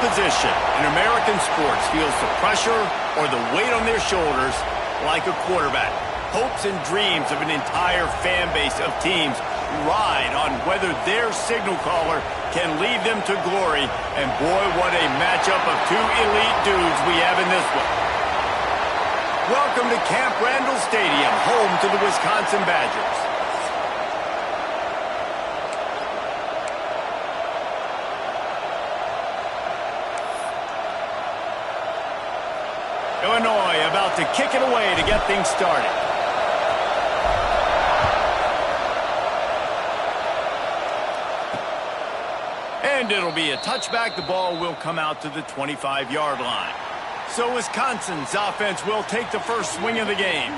position in American sports feels the pressure or the weight on their shoulders like a quarterback. Hopes and dreams of an entire fan base of teams ride on whether their signal caller can lead them to glory. And boy, what a matchup of two elite dudes we have in this one. Welcome to Camp Randall Stadium, home to the Wisconsin Badgers. Illinois about to kick it away to get things started. And it'll be a touchback. The ball will come out to the 25-yard line. So Wisconsin's offense will take the first swing of the game.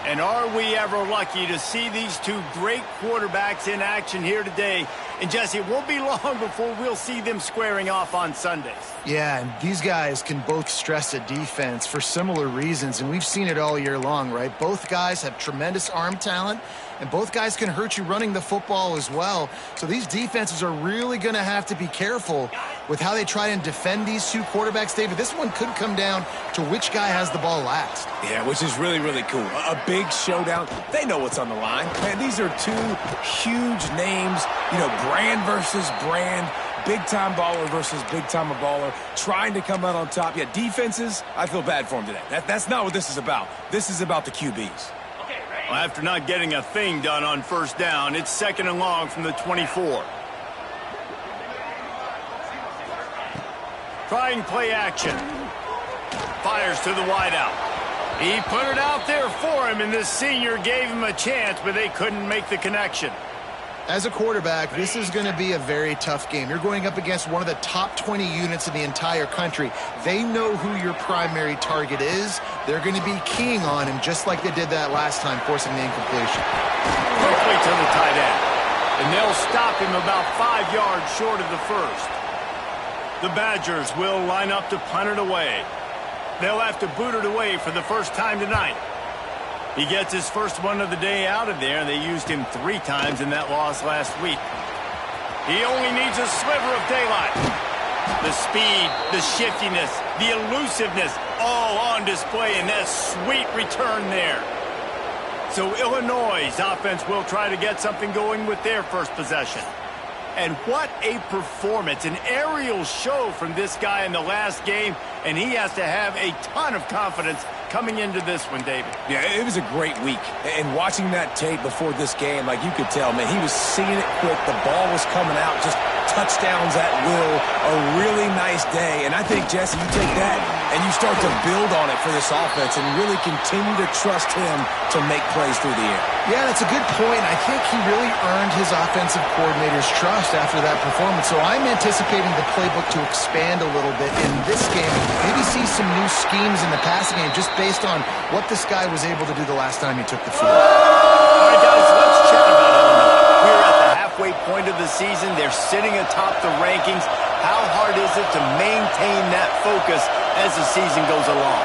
And are we ever lucky to see these two great quarterbacks in action here today? And Jesse, it won't be long before we'll see them squaring off on Sundays. Yeah, and these guys can both stress a defense for similar reasons, and we've seen it all year long, right? Both guys have tremendous arm talent, and both guys can hurt you running the football as well. So these defenses are really going to have to be careful with how they try and defend these two quarterbacks. David, this one could come down to which guy has the ball last. Yeah, which is really, really cool. A big showdown. They know what's on the line. Man, these are two huge names, brand versus brand, big-time baller versus big-time baller, trying to come out on top. Yeah, defenses, I feel bad for them today. That's not what this is about. This is about the QBs. Well, after not getting a thing done on first down, it's 2nd and long from the 24. Trying play action. Fires to the wideout. He put it out there for him, and this senior gave him a chance, but they couldn't make the connection. As a quarterback, this is going to be a very tough game. You're going up against one of the top 20 units in the entire country. They know who your primary target is. They're going to be keying on him just like they did that last time, forcing the incompletion. Quickly to the tight end. And they'll stop him about 5 yards short of the first. The Badgers will line up to punt it away. They'll have to boot it away for the first time tonight. He gets his first one of the day out of there. They used him 3 times in that loss last week. He only needs a sliver of daylight. The speed, the shiftiness, the elusiveness, all on display in that sweet return there. So Illinois' offense will try to get something going with their first possession. And what a performance, an aerial show from this guy in the last game, and he has to have a ton of confidence coming into this one, David. Yeah, it was a great week. And watching that tape before this game, like you could tell, man, he was seeing it quick. The ball was coming out, just touchdowns at will. A really nice day. And I think, Jesse, you take that and you start to build on it for this offense and really continue to trust him to make plays through the air. Yeah, that's a good point. I think he really earned his offensive coordinator's trust after that performance. So I'm anticipating the playbook to expand a little bit in this game. Maybe see some new schemes in the passing game just based on what this guy was able to do the last time he took the field. All right, guys, let's chat about Illinois. We're at the halfway point of the season. They're sitting atop the rankings. How hard is it to maintain that focus as the season goes along?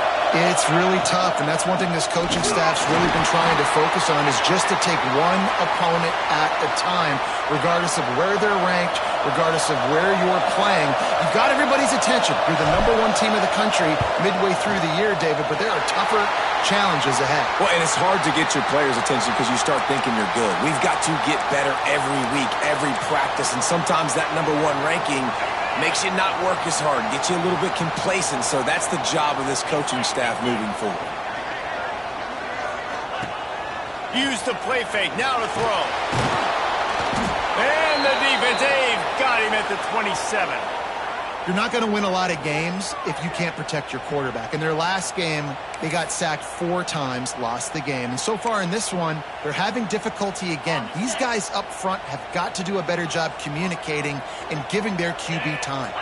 It's really tough, and that's one thing this coaching staff's really been trying to focus on is just to take one opponent at a time, regardless of where they're ranked, regardless of where you're playing. You've got everybody's attention. You're the #1 team in the country midway through the year, David, but there are tougher challenges ahead. Well, and it's hard to get your players' attention because you start thinking you're good. We've got to get better every week, every practice, and sometimes that #1 ranking makes you not work as hard, get you a little bit complacent. So that's the job of this coaching staff moving forward. Use the play fake, now to throw. And the defense, they've got him at the 27. You're not going to win a lot of games if you can't protect your quarterback. In their last game, they got sacked 4 times, lost the game. And so far in this one, they're having difficulty again. These guys up front have got to do a better job communicating and giving their QB time.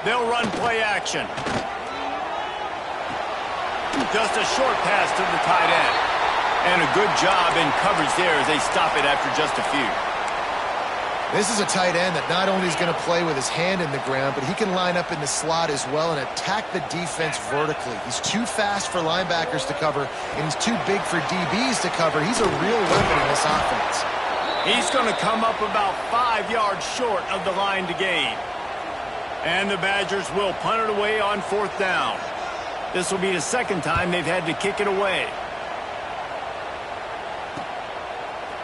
They'll run play action. Just a short pass to the tight end. And a good job in coverage there as they stop it after just a few. This is a tight end that not only is going to play with his hand in the ground, but he can line up in the slot as well and attack the defense vertically. He's too fast for linebackers to cover, and he's too big for DBs to cover. He's a real weapon in this offense. He's going to come up about 5 yards short of the line to gain. And the Badgers will punt it away on 4th down. This will be the second time they've had to kick it away.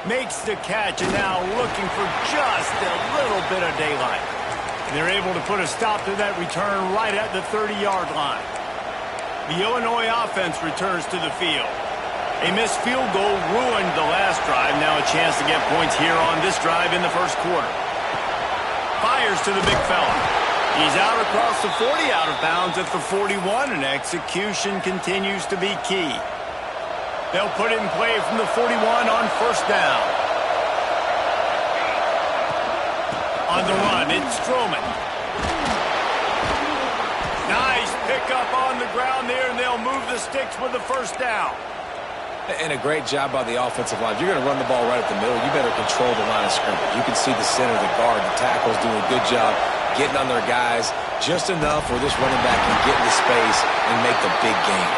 Makes the catch, and now looking for just a little bit of daylight. They're able to put a stop to that return right at the 30-yard line. The Illinois offense returns to the field. A missed field goal ruined the last drive. Now a chance to get points here on this drive in the first quarter. Fires to the big fella. He's out across the 40, out of bounds at the 41, and execution continues to be key. They'll put it in play from the 41 on 1st down. On the run, it's Stroman. Nice pickup on the ground there, and they'll move the sticks with the 1st down. And a great job by the offensive line. If you're going to run the ball right at the middle, you better control the line of scrimmage. You can see the center, the guard, the tackles doing a good job getting on their guys just enough where this running back can get into space and make the big game.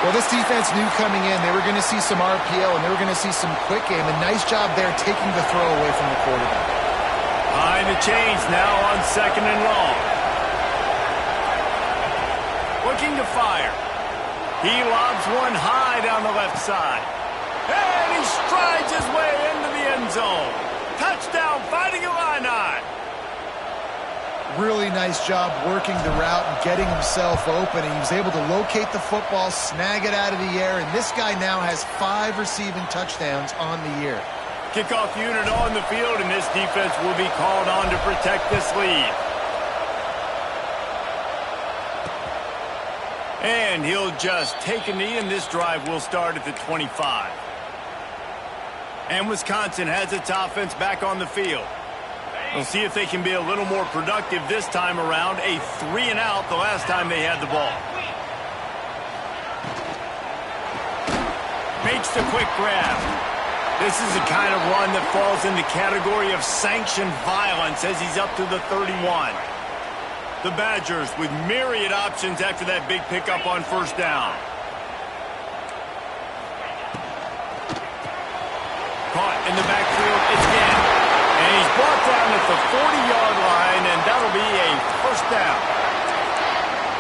Well, this defense knew coming in they were going to see some RPO and they were going to see some quick game. A nice job there taking the throw away from the quarterback. Behind the chains now on 2nd and long. Looking to fire. He lobs one high down the left side. And he strides his way into the end zone. Touchdown, Fighting Illini. Really nice job working the route and getting himself open. He was able to locate the football, snag it out of the air, and this guy now has 5 receiving touchdowns on the year. Kickoff unit on the field, and this defense will be called on to protect this lead. And he'll just take a knee, and this drive will start at the 25. And Wisconsin has its offense back on the field. We'll see if they can be a little more productive this time around. A 3-and-out the last time they had the ball. Makes the quick grab. This is the kind of run that falls in the category of sanctioned violence as he's up to the 31. The Badgers with myriad options after that big pickup on 1st down. Caught in the backfield, it's in. And he's brought down at the 40-yard line, and that'll be a 1st down.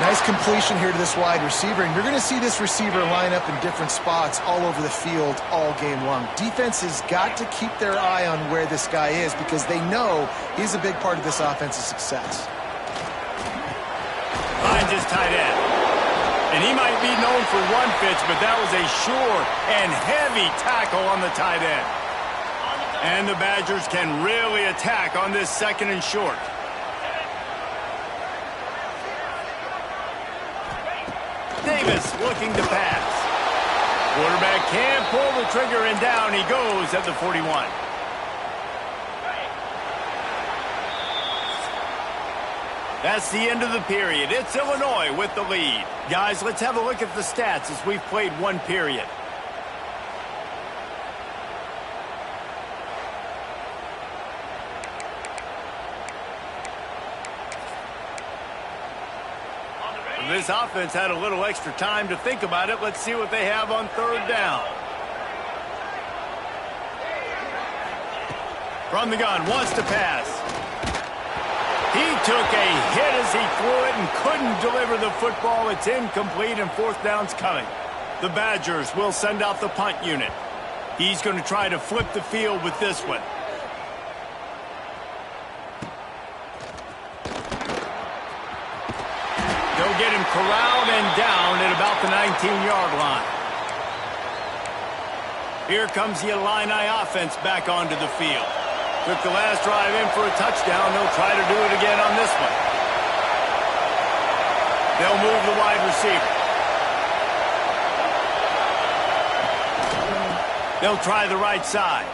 Nice completion here to this wide receiver, and you're going to see this receiver line up in different spots all over the field all game long. Defense has got to keep their eye on where this guy is because they know he's a big part of this offense's success. Finds his tight end. And he might be known for one pitch, but that was a sure and heavy tackle on the tight end. And the Badgers can really attack on this 2nd and short. Davis looking to pass. Quarterback can pull the trigger, and down he goes at the 41. That's the end of the period. It's Illinois with the lead. Guys, let's have a look at the stats as we've played one period. This offense had a little extra time to think about it. Let's see what they have on 3rd down. From the gun, wants to pass. He took a hit as he threw it and couldn't deliver the football. It's incomplete, and 4th down's coming. The Badgers will send out the punt unit. He's going to try to flip the field with this one. They'll get him corralled and down at about the 19-yard line. Here comes the Illini offense back onto the field. Took the last drive in for a touchdown. They'll try to do it again on this one. They'll move the wide receiver. They'll try the right side.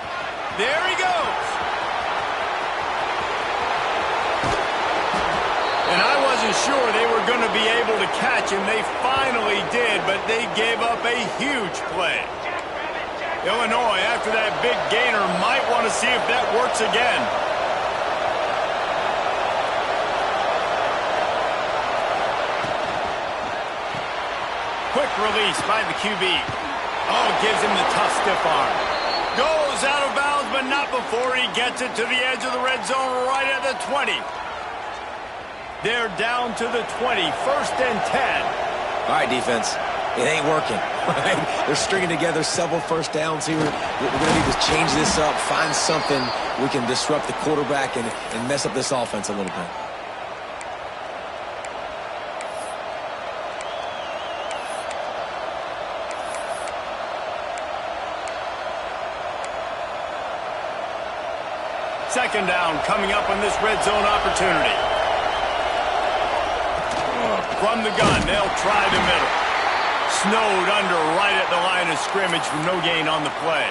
There he goes. And I wasn't sure they were going to be able to catch him. They finally did, but they gave up a huge play. Illinois, after that big gainer, might want to see if that works again. Quick release by the QB. Oh, gives him the tough stiff arm. Goes out of bounds, but not before he gets it to the edge of the red zone right at the 20. They're down to the 20, 1st and 10. All right, defense. It ain't working. Right? They're stringing together several first downs here. We're going to need to change this up, find something we can disrupt the quarterback and mess up this offense a little bit. Second down coming up on this red zone opportunity. From the gun, they'll try the middle. Snowed under right at the line of scrimmage for no gain on the play.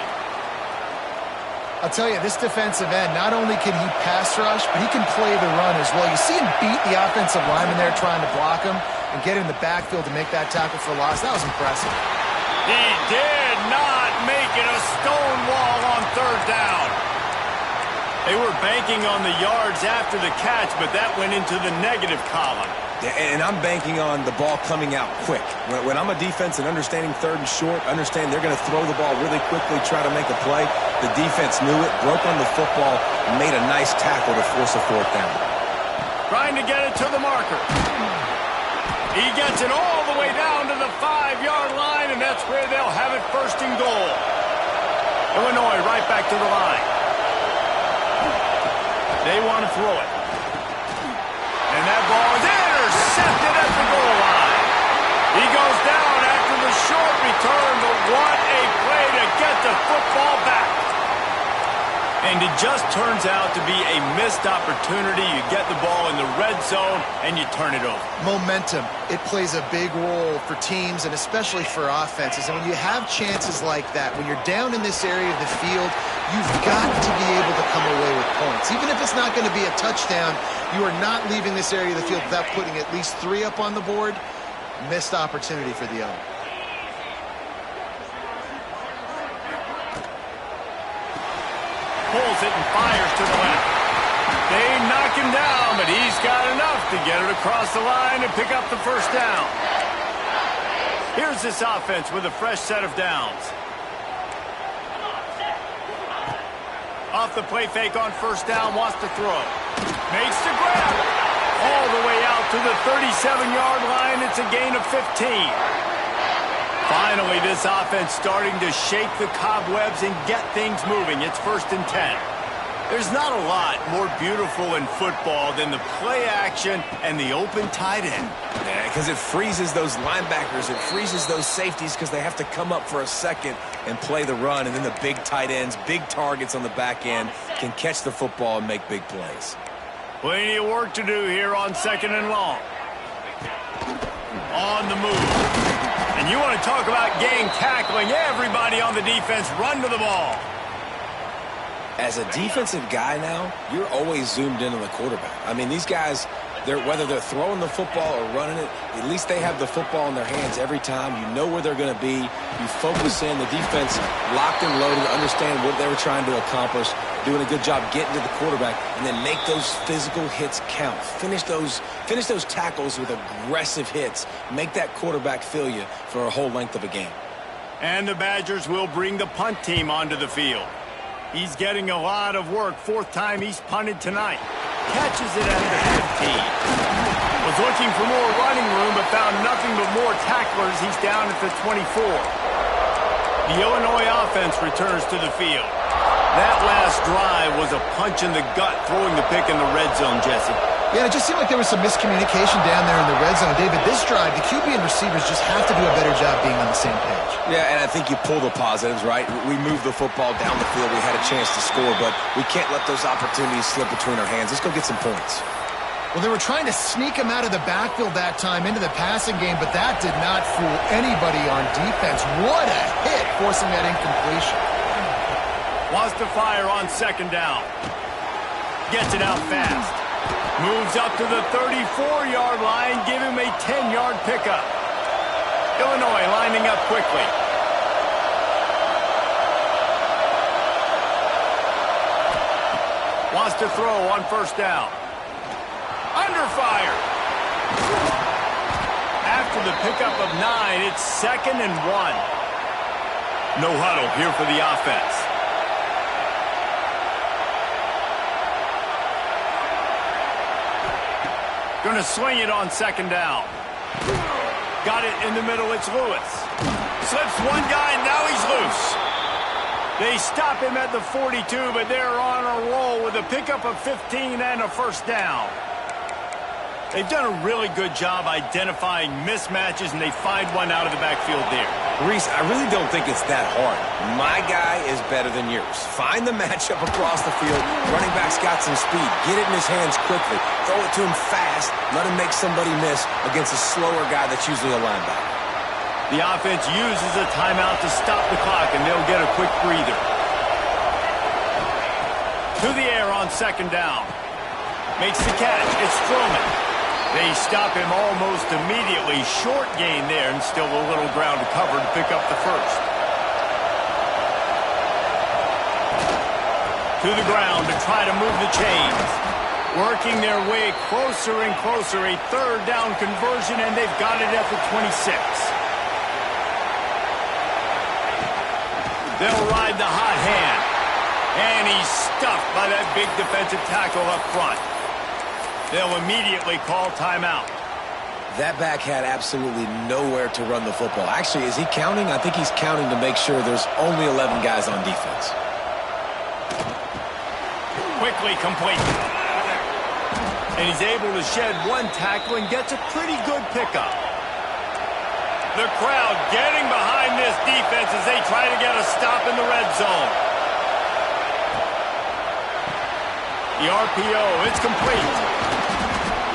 I'll tell you, this defensive end, not only can he pass rush, but he can play the run as well. You see him beat the offensive lineman there trying to block him and get in the backfield to make that tackle for loss. That was impressive. He did not make it a stonewall on 3rd down. They were banking on the yards after the catch, but that went into the negative column. And I'm banking on the ball coming out quick. When I'm a defense and understanding 3rd and short, understand they're going to throw the ball really quickly, try to make a play. The defense knew it, broke on the football, and made a nice tackle to force a 4th down. Trying to get it to the marker. He gets it all the way down to the 5-yard line, and that's where they'll have it 1st and goal. Illinois right back to the line. They want to throw it. And that ball is intercepted at the goal line. He goes down after the short return, but what a play to get the football back. And it just turns out to be a missed opportunity. You get the ball in the red zone, and you turn it over. Momentum. It plays a big role for teams and especially for offenses. And when you have chances like that, when you're down in this area of the field, you've got to be able to come away with points. Even if it's not going to be a touchdown, you are not leaving this area of the field without putting at least 3 up on the board. Missed opportunity for the other. Pulls it and fires to the left. They knock him down, but he's got enough to get it across the line and pick up the 1st down. Here's this offense with a fresh set of downs. Off the play fake on 1st down, wants to throw. Makes the grab. All the way out to the 37-yard line. It's a gain of 15. Finally, this offense starting to shake the cobwebs and get things moving. It's 1st and 10. There's not a lot more beautiful in football than the play action and the open tight end. Yeah, because it freezes those linebackers. It freezes those safeties because they have to come up for a second and play the run. And then the big tight ends, big targets on the back end can catch the football and make big plays. Plenty of work to do here on 2nd and long. On the move. And you want to talk about gang tackling. Everybody on the defense run to the ball. As a defensive guy now, you're always zoomed in on the quarterback. I mean, these guys, whether they're throwing the football or running it, at least they have the football in their hands every time. You know where they're going to be. You focus in. The defense locked and loaded, understand what they were trying to accomplish, doing a good job getting to the quarterback, and then make those physical hits count. Finish those tackles with aggressive hits. Make that quarterback feel you for a whole length of a game. And the Badgers will bring the punt team onto the field. He's getting a lot of work. 4th time he's punted tonight. Catches it at the 15. Was looking for more running room, but found nothing but more tacklers. He's down at the 24. The Illinois offense returns to the field. That last drive was a punch in the gut, throwing the pick in the red zone, Jesse. Yeah, it just seemed like there was some miscommunication down there in the red zone. David, this drive, the QB and receivers just have to do a better job being on the same page. Yeah, and I think you pull the positives, right? We moved the football down the field. We had a chance to score, but we can't let those opportunities slip between our hands. Let's go get some points. Well, they were trying to sneak him out of the backfield that time into the passing game, but that did not fool anybody on defense. What a hit, forcing that incompletion. Wants to fire on 2nd down. Gets it out fast. Moves up to the 34-yard line. Give him a 10-yard pickup. Illinois lining up quickly. Wants to throw on 1st down. Under fire. After the pickup of 9, it's 2nd and 1. No huddle here for the offense. Going to sling it on second down. Got it in the middle. It's Lewis. Slips one guy, and now he's loose. They stop him at the 42, but they're on a roll with a pickup of 15 and a first down. They've done a really good job identifying mismatches, and they find one out of the backfield there. Reese, I really don't think it's that hard. My guy is better than yours. Find the matchup across the field. Running back's got some speed. Get it in his hands quickly. Throw it to him fast. Let him make somebody miss against a slower guy that's usually a linebacker. The offense uses a timeout to stop the clock, and they'll get a quick breather. To the air on second down. Makes the catch. It's Strowman. They stop him almost immediately. Short gain there, and still a little ground to cover to pick up the first. To the ground to try to move the chains. Working their way closer and closer. A third down conversion, and they've got it at the 26. They'll ride the hot hand. And he's stuffed by that big defensive tackle up front. They'll immediately call timeout. That back had absolutely nowhere to run the football. Actually, is he counting? I think he's counting to make sure there's only 11 guys on defense. Quickly complete. And he's able to shed one tackle and gets a pretty good pickup. The crowd getting behind this defense as they try to get a stop in the red zone. The RPO, it's complete.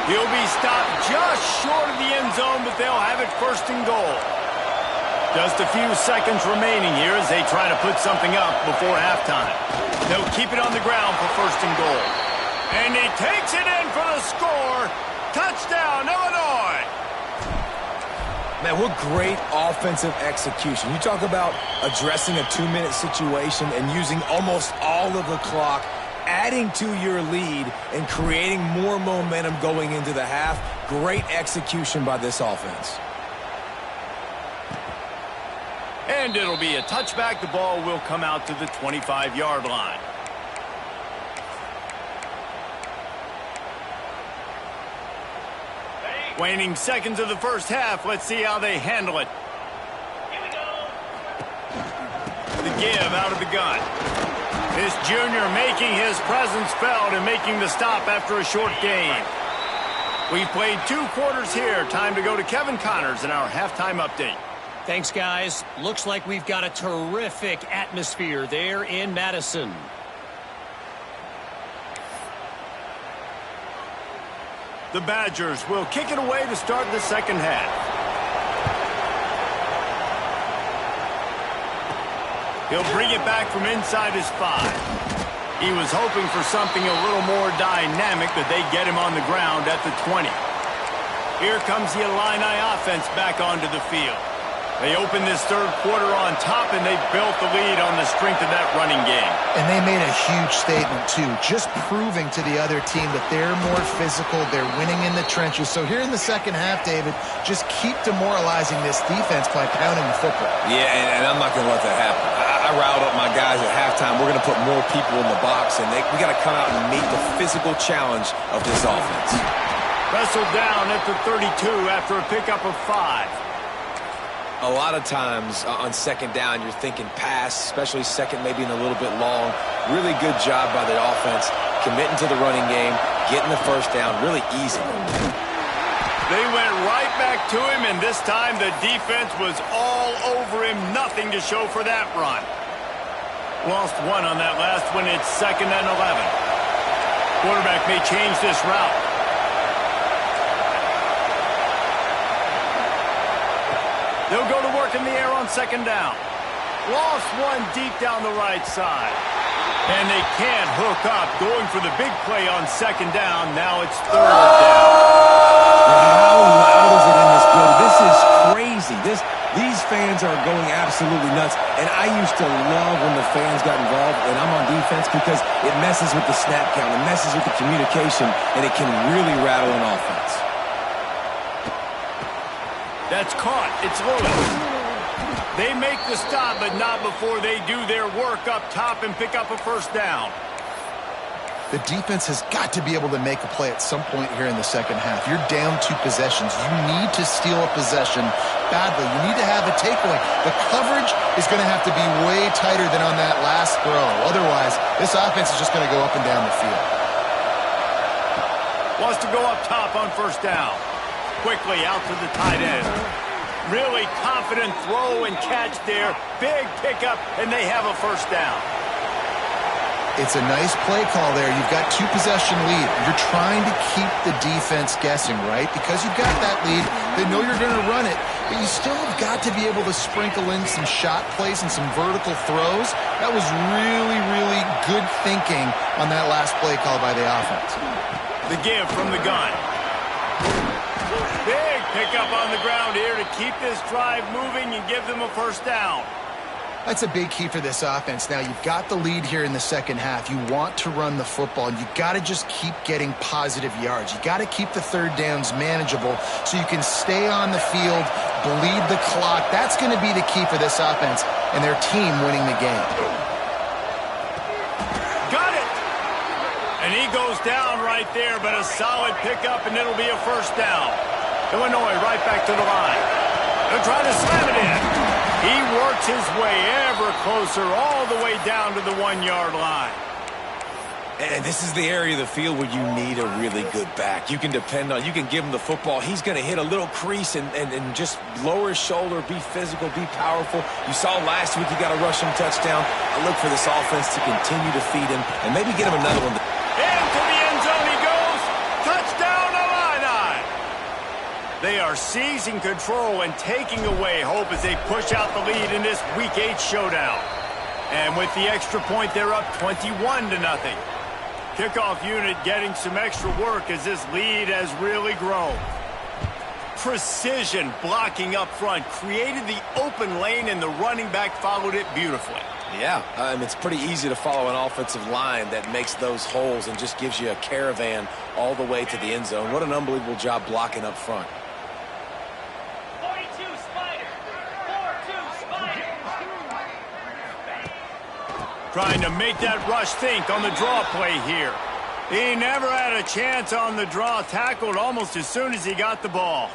He'll be stopped just short of the end zone, but they'll have it first and goal. Just a few seconds remaining here as they try to put something up before halftime. They'll keep it on the ground for first and goal. And he takes it in for the score. Touchdown, Illinois! Man, what great offensive execution. You talk about addressing a 2-minute situation and using almost all of the clock, adding to your lead and creating more momentum going into the half. Great execution by this offense. And it'll be a touchback. The ball will come out to the 25-yard line. Waning seconds of the first half. Let's see how they handle it. Here we go. The give out of the gun. This junior making his presence felt and making the stop after a short gain. We played 2 quarters here. Time to go to Kevin Connors in our halftime update. Thanks, guys. Looks like we've got a terrific atmosphere there in Madison. The Badgers will kick it away to start the second half. He'll bring it back from inside his 5. He was hoping for something a little more dynamic, but they get him on the ground at the 20. Here comes the Illini offense back onto the field. They open this third quarter on top, and they built the lead on the strength of that running game. And they made a huge statement, too, just proving to the other team that they're more physical, they're winning in the trenches. So here in the second half, David, just keep demoralizing this defense by pounding the football. Yeah, and I'm not going to let that happen. I riled up my guys at halftime. We're going to put more people in the box, and we got to come out and meet the physical challenge of this offense. Wrestled down at the 32 after a pickup of 5. A lot of times on second down, you're thinking pass, especially second maybe in a little bit long. Really good job by the offense, committing to the running game, getting the first down, really easy. They went right back to him, and this time the defense was all over him. Nothing to show for that run. Lost 1 on that last one. It's 2nd and 11. Quarterback may change this route. They'll go to work in the air on second down. Lost 1 deep down the right side. And they can't hook up. Going for the big play on second down. Now it's 3rd down. How loud is it in this building? This is crazy. These fans are going absolutely nuts. And I used to love when the fans got involved, and I'm on defense, because it messes with the snap count. It messes with the communication, and it can really rattle an offense. That's caught. It's Lewis. They make the stop, but not before they do their work up top and pick up a first down. The defense has got to be able to make a play at some point here in the second half. You're down 2 possessions. You need to steal a possession badly. You need to have a takeaway. The coverage is going to have to be way tighter than on that last throw. Otherwise, this offense is just going to go up and down the field. Wants to go up top on first down. Quickly out to the tight end. Really confident throw and catch there. Big pickup, and they have a first down. It's a nice play call there. You've got 2 possession lead. You're trying to keep the defense guessing, right? Because you've got that lead, they know you're going to run it, but you still have got to be able to sprinkle in some shot plays and some vertical throws. That was really, really good thinking on that last play call by the offense. The give from the gun. Big pickup on the ground here to keep this drive moving and give them a first down. That's a big key for this offense. Now, you've got the lead here in the second half. You want to run the football, and you've got to just keep getting positive yards. You've got to keep the third downs manageable so you can stay on the field, bleed the clock. That's going to be the key for this offense and their team winning the game. Got it! And he goes down right there, but a solid pickup, and it'll be a first down. Illinois right back to the line. They'll try to slam it in. He works his way ever closer all the way down to the 1-yard line. And this is the area of the field where you need a really good back. You can depend on, you can give him the football. He's going to hit a little crease and just lower his shoulder, be physical, be powerful. You saw last week he got a rushing touchdown. I look for this offense to continue to feed him and maybe get him another one. Into the end zone he goes. Touchdown Illini. They are seizing control and taking away hope as they push out the lead in this Week 8 showdown. And with the extra point, they're up 21-0. Kickoff unit getting some extra work as this lead has really grown. Precision blocking up front created the open lane, and the running back followed it beautifully. Yeah, it's pretty easy to follow an offensive line that makes those holes and just gives you a caravan all the way to the end zone. What an unbelievable job blocking up front. 42 Spider. 4-2 Spider. Trying to make that rush think on the draw play here. He never had a chance on the draw, tackled almost as soon as he got the ball.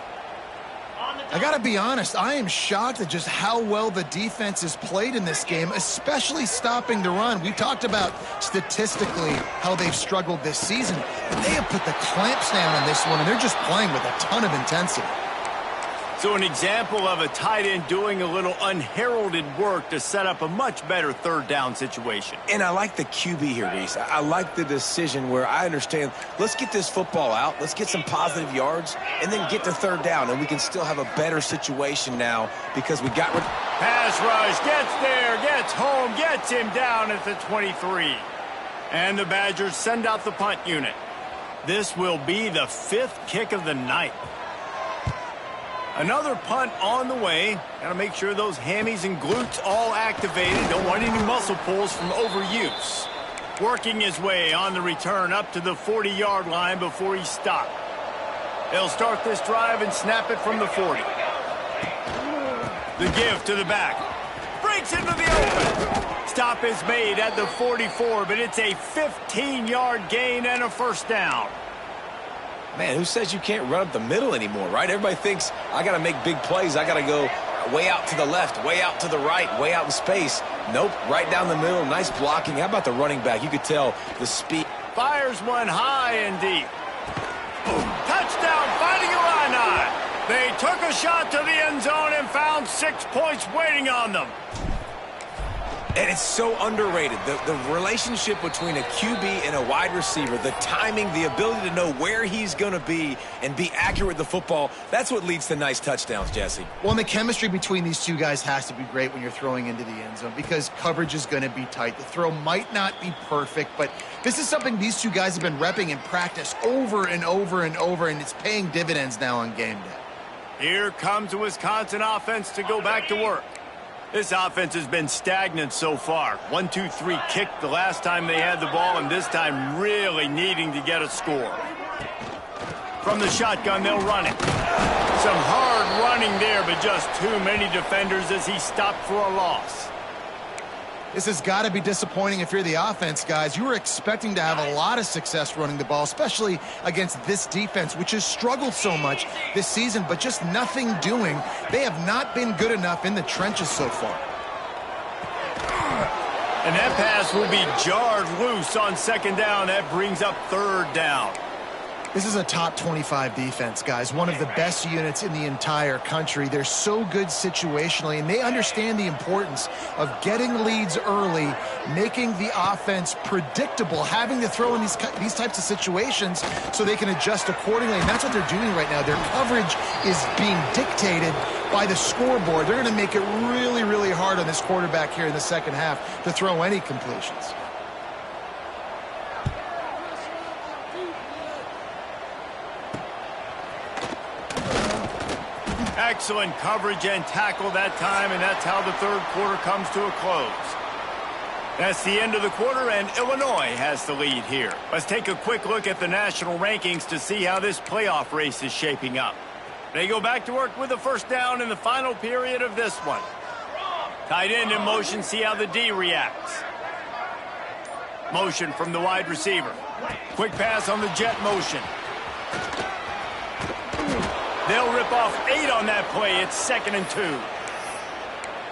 I got to be honest, I am shocked at just how well the defense has played in this game, especially stopping the run. We talked about statistically how they've struggled this season. They have put the clamps down on this one, and they're just playing with a ton of intensity. So an example of a tight end doing a little unheralded work to set up a much better third down situation. And I like the QB here, Reese. I like the decision where I understand, let's get this football out, let's get some positive yards, and then get to third down, and we can still have a better situation now because we got... Pass rush, gets there, gets home, gets him down at the 23. And the Badgers send out the punt unit. This will be the 5th kick of the night. Another punt on the way. Got to make sure those hammies and glutes all activated. Don't want any muscle pulls from overuse. Working his way on the return up to the 40-yard line before he stopped. They'll start this drive and snap it from the 40. The give to the back. Breaks into the open. Stop is made at the 44, but it's a 15-yard gain and a first down. Man, who says you can't run up the middle anymore, right? Everybody thinks, I got to make big plays. I got to go way out to the left, way out to the right, way out in space. Nope, right down the middle. Nice blocking. How about the running back? You could tell the speed. Fires one high and deep. Touchdown, Fighting Illini. They took a shot to the end zone and found 6 points waiting on them. And it's so underrated. The relationship between a QB and a wide receiver, the timing, the ability to know where he's going to be and be accurate with the football, that's what leads to nice touchdowns, Jesse. Well, and the chemistry between these two guys has to be great when you're throwing into the end zone because coverage is going to be tight. The throw might not be perfect, but this is something these two guys have been repping in practice over and over and over, and it's paying dividends now on game day. Here comes the Wisconsin offense to go back to work. This offense has been stagnant so far. 1-2-3 kick the last time they had the ball, and this time really needing to get a score. From the shotgun, they'll run it. Some hard running there, but just too many defenders as he stopped for a loss. This has got to be disappointing if you're the offense, guys. You were expecting to have a lot of success running the ball, especially against this defense, which has struggled so much this season, but just nothing doing. They have not been good enough in the trenches so far. And that pass will be jarred loose on second down. That brings up third down. This is a top 25 defense, guys. One of the best units in the entire country. They're so good situationally, and they understand the importance of getting leads early, making the offense predictable, having to throw in these types of situations so they can adjust accordingly. And that's what they're doing right now. Their coverage is being dictated by the scoreboard. They're going to make it really, really hard on this quarterback here in the second half to throw any completions. Excellent coverage and tackle that time, and that's how the third quarter comes to a close. That's the end of the quarter, and Illinois has the lead here. Let's take a quick look at the national rankings to see how this playoff race is shaping up. They go back to work with a first down in the final period of this one. Tight end in motion, see how the D reacts. Motion from the wide receiver. Quick pass on the jet motion. They'll rip off 8 on that play. It's 2nd and 2.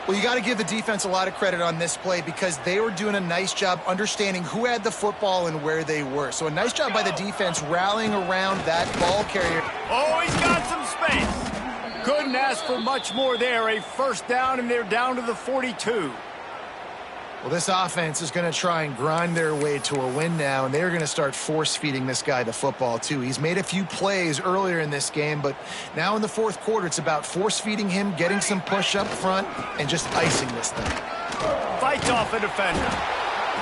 Well, you got to give the defense a lot of credit on this play because they were doing a nice job understanding who had the football and where they were. So a nice job by the defense rallying around that ball carrier. Oh, he's got some space. Couldn't ask for much more there. A first down, and they're down to the 42. Well, this offense is going to try and grind their way to a win now, and they're going to start force-feeding this guy the football, too. He's made a few plays earlier in this game, but now in the fourth quarter, it's about force-feeding him, getting some push up front, and just icing this thing. Fights off a defender.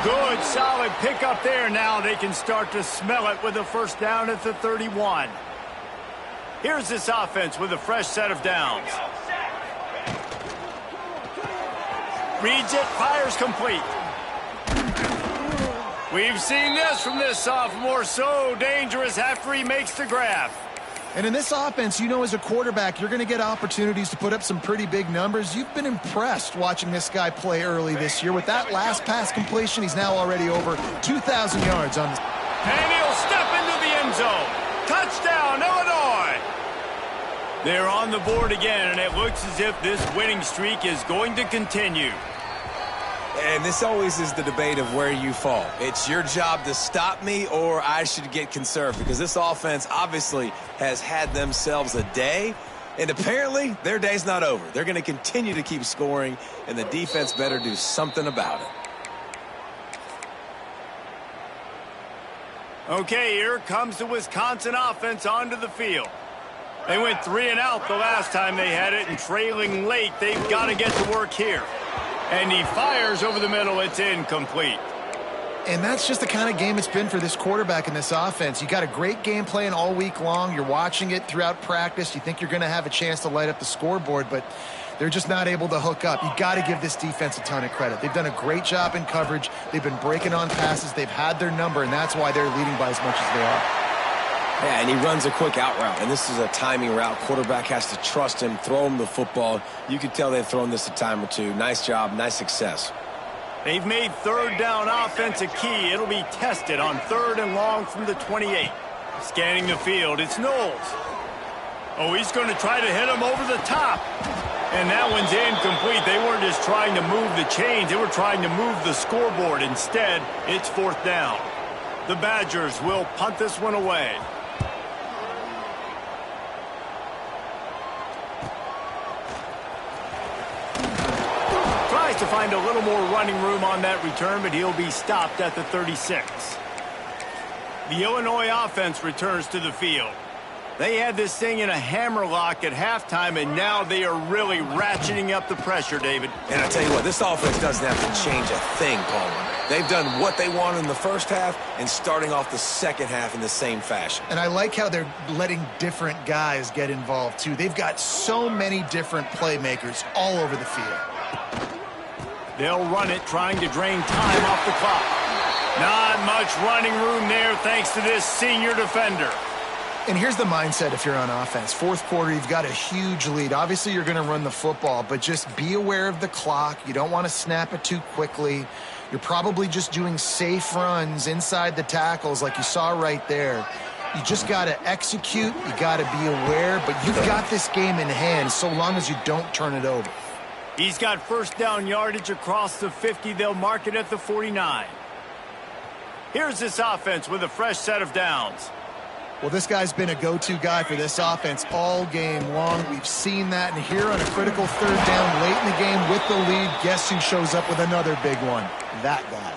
Good, solid pickup there. Now they can start to smell it with a first down at the 31. Here's this offense with a fresh set of downs. Reads it, fires complete. We've seen this from this sophomore, so dangerous after he makes the grab. And in this offense, you know, as a quarterback, you're going to get opportunities to put up some pretty big numbers. You've been impressed watching this guy play early this year. With that last pass completion, he's now already over 2,000 yards on this. And he'll step into the end zone. Touchdown, Illinois! They're on the board again, and it looks as if this winning streak is going to continue. And this always is the debate of where you fall. It's your job to stop me, or I should get conserved, because this offense obviously has had themselves a day, and apparently their day's not over. They're going to continue to keep scoring, and the defense better do something about it. Okay, here comes the Wisconsin offense onto the field. They went 3 and out the last time they had it, and trailing late, they've got to get to work here. And he fires over the middle. It's incomplete. And that's just the kind of game it's been for this quarterback in this offense. You got a great game plan all week long. You're watching it throughout practice. You think you're going to have a chance to light up the scoreboard, but they're just not able to hook up. You got to give this defense a ton of credit. They've done a great job in coverage. They've been breaking on passes. They've had their number, and that's why they're leading by as much as they are. Yeah, and he runs a quick out route, and this is a timing route. Quarterback has to trust him, throw him the football. You can tell they've thrown this a time or two. Nice job, nice success. They've made third down offense a key. It'll be tested on 3rd and long from the 28. Scanning the field, it's Knowles. Oh, he's going to try to hit him over the top. And that one's incomplete. They weren't just trying to move the chains. They were trying to move the scoreboard. Instead, it's 4th down. The Badgers will punt this one away. To find a little more running room on that return, but he'll be stopped at the 36. The Illinois offense returns to the field. They had this thing in a hammerlock at halftime, and now they are really ratcheting up the pressure, David. And I tell you what, this offense doesn't have to change a thing, Coleman. They've done what they wanted in the first half and starting off the second half in the same fashion. And I like how they're letting different guys get involved, too. They've got so many different playmakers all over the field. They'll run it, trying to drain time off the clock. Not much running room there thanks to this senior defender. And here's the mindset if you're on offense. Fourth quarter, you've got a huge lead. Obviously, you're going to run the football, but just be aware of the clock. You don't want to snap it too quickly. You're probably just doing safe runs inside the tackles like you saw right there. You just got to execute. You got to be aware, but you've got this game in hand so long as you don't turn it over. He's got first down yardage across the 50. They'll mark it at the 49. Here's this offense with a fresh set of downs. Well, this guy's been a go-to guy for this offense all game long. We've seen that, and here on a critical third down late in the game with the lead, guess who shows up with another big one? That guy.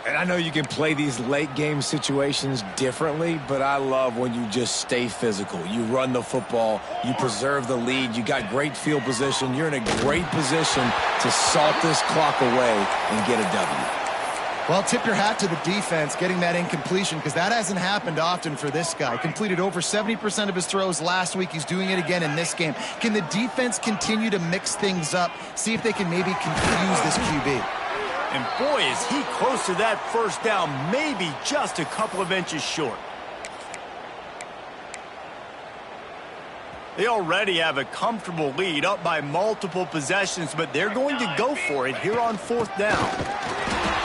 And I know you can play these late game situations differently, but I love when you just stay physical. You run the football, you preserve the lead, you got great field position, you're in a great position to salt this clock away and get a W. Well, tip your hat to the defense getting that incompletion because that hasn't happened often for this guy. Completed over 70% of his throws last week. He's doing it again in this game. Can the defense continue to mix things up, see if they can maybe confuse this QB? And boy, is he close to that first down, maybe just a couple of inches short. They already have a comfortable lead up by multiple possessions, but they're going to go for it here on fourth down.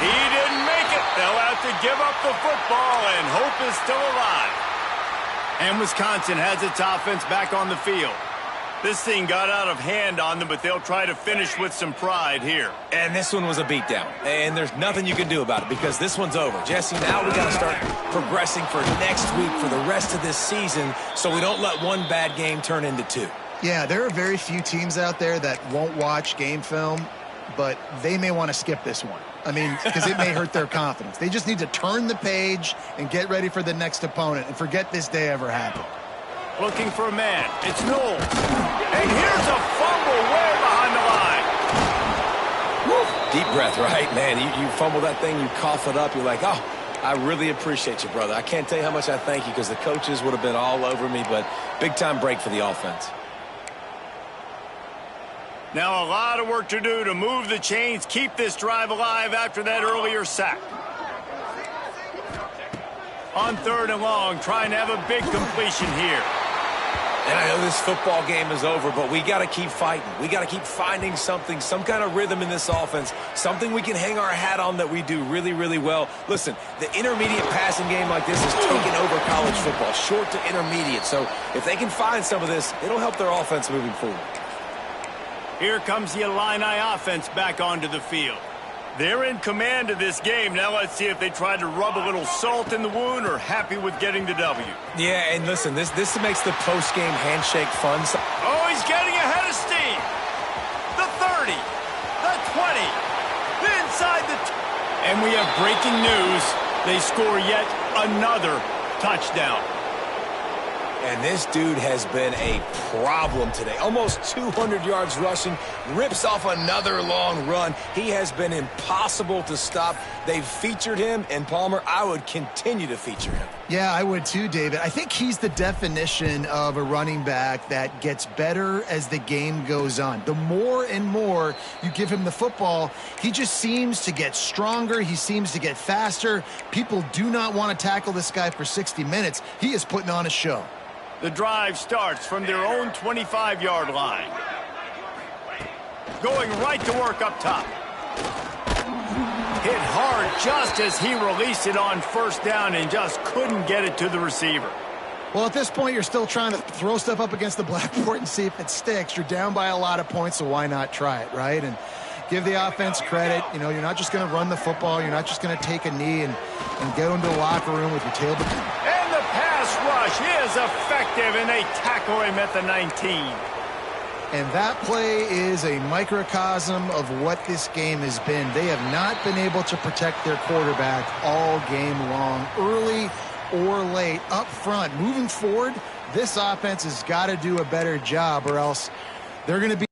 He didn't make it. They'll have to give up the football, and hope is still alive. And Wisconsin has its offense back on the field. This thing got out of hand on them, but they'll try to finish with some pride here. And this one was a beatdown, and there's nothing you can do about it because this one's over. Jesse, now we got to start progressing for next week for the rest of this season so we don't let one bad game turn into two. Yeah, there are very few teams out there that won't watch game film, but they may want to skip this one. I mean, because it may hurt their confidence. They just need to turn the page and get ready for the next opponent and forget this day ever happened. Looking for a man. It's Knowles. And here's a fumble way behind the line. Woo. Deep breath, right? Man, you fumble that thing, you cough it up, you're like, oh, I really appreciate you, brother. I can't tell you how much I thank you because the coaches would have been all over me, but big-time break for the offense. Now a lot of work to do to move the chains, keep this drive alive after that earlier sack. On third and long, trying to have a big completion here. And I know this football game is over, but we got to keep fighting. We got to keep finding something, some kind of rhythm in this offense, something we can hang our hat on that we do really, really well. Listen, the intermediate passing game like this is taking over college football, short to intermediate. So if they can find some of this, it'll help their offense moving forward. Here comes the Illini offense back onto the field. They're in command of this game. Now let's see if they try to rub a little salt in the wound or happy with getting the W. Yeah, and listen, this makes the post-game handshake fun. Oh, he's getting ahead of steam. The 30, the 20, inside the... And we have breaking news. They score yet another touchdown. And this dude has been a problem today. Almost 200 yards rushing, rips off another long run. He has been impossible to stop. They've featured him, and Palmer, I would continue to feature him. Yeah, I would too, David. I think he's the definition of a running back that gets better as the game goes on. The more and more you give him the football, he just seems to get stronger. He seems to get faster. People do not want to tackle this guy for 60 minutes. He is putting on a show. The drive starts from their own 25-yard line. Going right to work up top. Hit hard just as he released it on first down and just couldn't get it to the receiver. Well, at this point, you're still trying to throw stuff up against the blackboard and see if it sticks. You're down by a lot of points, so why not try it, right? And give the offense credit. You know, you're not just going to run the football. You're not just going to take a knee and go into the locker room with your tail between. And the pass rush is effective, and they tackle him at the 19. And that play is a microcosm of what this game has been. They have not been able to protect their quarterback all game long, early or late, up front. Moving forward, this offense has got to do a better job, or else they're going to be